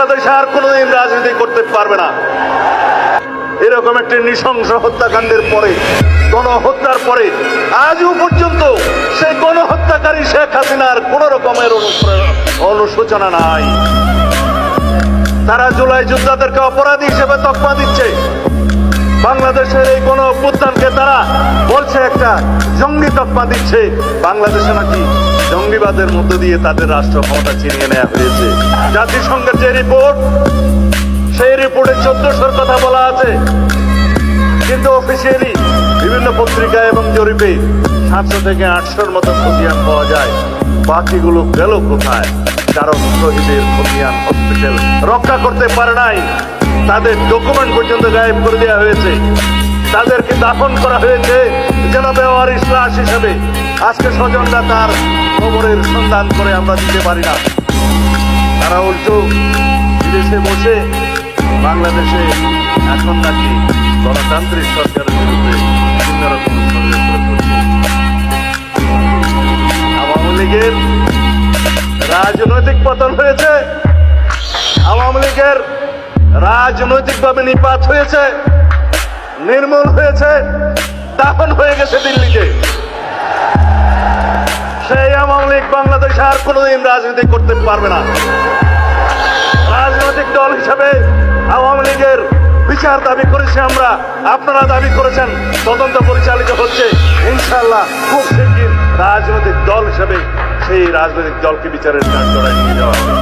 বাংলাদেশে আর কোনোদিন রাজনীতি করতে পারবে না। এরকম একটি নৃশংস হত্যাকাণ্ডের পরে, গণহত্যার পরে আজও পর্যন্ত সেই গণহত্যাকারী শেখ হাসিনার কোন রকমের অনুশোচনা নাই। তারা জুলাই যোদ্ধাদেরকে অপরাধী হিসেবে তকমা দিচ্ছে। বাংলাদেশের এই গণ অভ্যুত্থানকে তারা বলছে একটা জঙ্গি তকমা দিচ্ছে। বাংলাদেশে নাকি জঙ্গিবাদের মধ্য দিয়ে তাদের রাষ্ট্র ক্ষমতা ছিনিয়ে নেওয়া হয়েছে। জাতিসংঘের যে রিপোর্ট, সেই রিপোর্টে 1400-র কথা বলা আছে, কিন্তু অফিসিয়ালি বিভিন্ন পত্রিকায় এবং জরিপে 700 থেকে 800-র মতো খতিয়ান পাওয়া যায়। বাকিগুলো গেল কোথায়? কারণ শহীদের খতিয়ান হসপিটাল রক্ষা করতে পারে নাই। তাদের ডকুমেন্ট পর্যন্ত গায়েব করে দেওয়া হয়েছে। তাদেরকে দাফন করা হয়েছে যেন বেওয়ারিশ লাশ হিসেবে। আজকে স্বজনরা তার কবরের সন্ধান করে আমরা দিতে পারি না। তারা উল্টো বিদেশে বসে বাংলাদেশে এখন নাকি গণতান্ত্রিক সরকারের বিরুদ্ধে বিভিন্ন রকম ষড়যন্ত্র করছে। আওয়ামী লীগের রাজনৈতিক পতন হয়েছে, আওয়ামী লীগের রাজনৈতিকভাবে নিপাত হয়েছে, নির্মূল হয়েছে, দাফন হয়ে গেছে দিল্লিতে। সেই আওয়ামী লীগ বাংলাদেশে আর কোনোদিন রাজনীতি করতে পারবে না। রাজনৈতিক দল হিসাবে আওয়ামী লীগের বিচার দাবি করেছি আমরা, আপনারা দাবি করেছেন, তদন্ত পরিচালিত হচ্ছে। ইনশাআল্লাহ খুব শীঘ্র রাজনৈতিক দল হিসেবে সেই রাজনৈতিক দলকে বিচারের কাঠগড়ায় নিয়ে যাওয়া হবে।